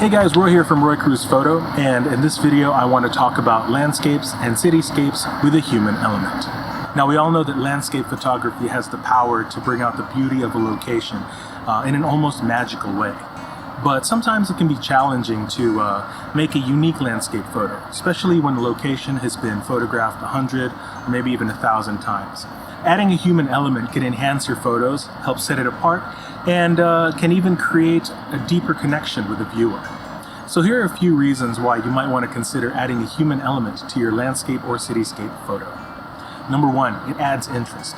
Hey guys, Roy here from Roy Cruz Photo, and in this video I want to talk about landscapes and cityscapes with a human element. Now we all know that landscape photography has the power to bring out the beauty of a location in an almost magical way. But sometimes it can be challenging to make a unique landscape photo, especially when a location has been photographed 100 or maybe even 1,000 times. Adding a human element can enhance your photos, help set it apart, and can even create a deeper connection with the viewer. So here are a few reasons why you might want to consider adding a human element to your landscape or cityscape photo. Number one, it adds interest.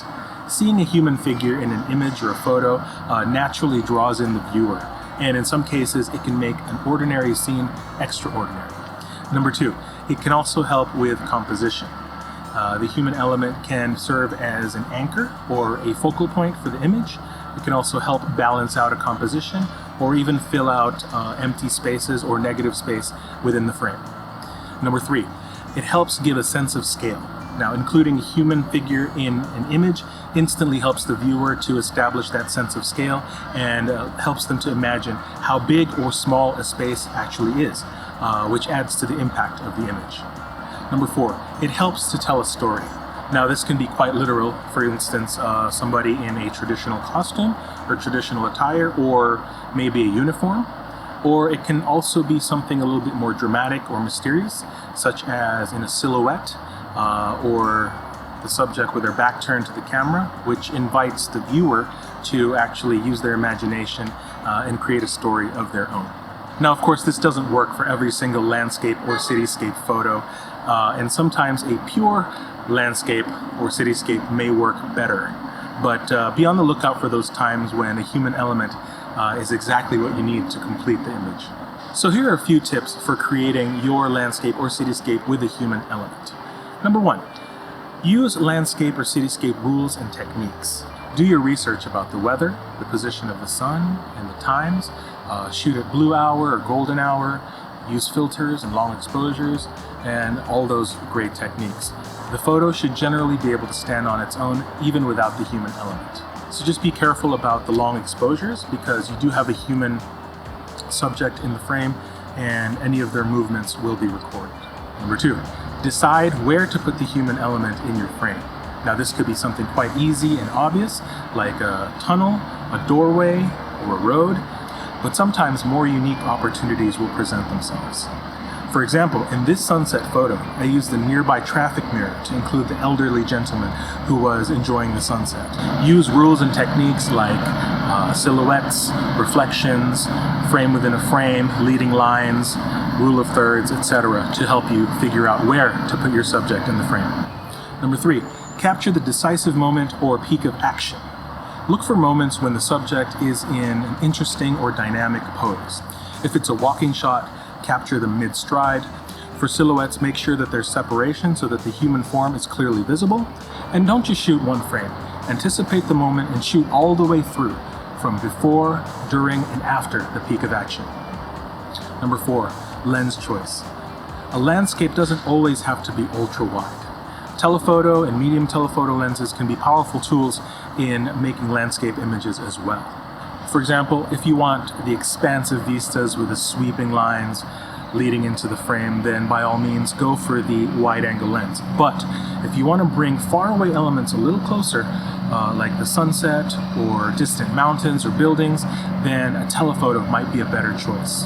Seeing a human figure in an image or a photo naturally draws in the viewer, and in some cases it can make an ordinary scene extraordinary. Number two, it can also help with composition. The human element can serve as an anchor or a focal point for the image. It can also help balance out a composition or even fill out empty spaces or negative space within the frame. Number three, it helps give a sense of scale. Now, including a human figure in an image instantly helps the viewer to establish that sense of scale and helps them to imagine how big or small a space actually is, which adds to the impact of the image. Number four, it helps to tell a story. Now this can be quite literal. For instance, somebody in a traditional costume or traditional attire, or maybe a uniform. Or it can also be something a little bit more dramatic or mysterious, such as in a silhouette, or the subject with their back turned to the camera, which invites the viewer to actually use their imagination and create a story of their own. Now, of course, this doesn't work for every single landscape or cityscape photo, and sometimes a pure landscape or cityscape may work better. But be on the lookout for those times when a human element is exactly what you need to complete the image. So here are a few tips for creating your landscape or cityscape with a human element. Number one, use landscape or cityscape rules and techniques. Do your research about the weather, the position of the sun, and the times. Shoot at blue hour or golden hour. Use filters and long exposures, and all those great techniques. The photo should generally be able to stand on its own, even without the human element. So just be careful about the long exposures, because you do have a human subject in the frame, and any of their movements will be recorded. Number two, decide where to put the human element in your frame. Now this could be something quite easy and obvious, like a tunnel, a doorway, or a road, but sometimes more unique opportunities will present themselves. For example, in this sunset photo, I used the nearby traffic mirror to include the elderly gentleman who was enjoying the sunset. Use rules and techniques like silhouettes, reflections, frame within a frame, leading lines, rule of thirds, etc. to help you figure out where to put your subject in the frame. Number three, capture the decisive moment or peak of action. Look for moments when the subject is in an interesting or dynamic pose. If it's a walking shot, capture them mid-stride. For silhouettes, make sure that there's separation so that the human form is clearly visible. And don't just shoot one frame. Anticipate the moment and shoot all the way through, from before, during, and after the peak of action. Number four, lens choice. A landscape doesn't always have to be ultra-wide. Telephoto and medium telephoto lenses can be powerful tools in making landscape images as well. For example, if you want the expansive vistas with the sweeping lines leading into the frame, then by all means go for the wide-angle lens. But if you want to bring faraway elements a little closer, like the sunset or distant mountains or buildings, then a telephoto might be a better choice.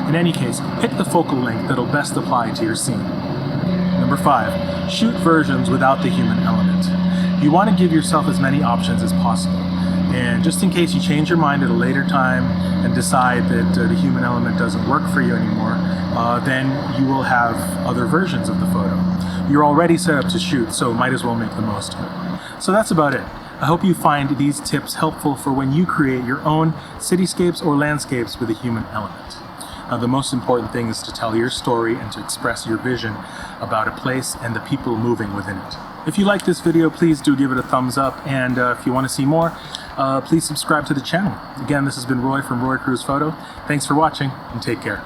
In any case, pick the focal length that'll best apply to your scene. Number five, shoot versions without the human element. You want to give yourself as many options as possible. And just in case you change your mind at a later time and decide that the human element doesn't work for you anymore, then you will have other versions of the photo. You're already set up to shoot, so might as well make the most of it. So that's about it. I hope you find these tips helpful for when you create your own cityscapes or landscapes with a human element. The most important thing is to tell your story and to express your vision about a place and the people moving within it. If you like this video, please do give it a thumbs up, and if you want to see more, please subscribe to the channel. Again, this has been Roy from Roy Cruz Photo. Thanks for watching, and take care.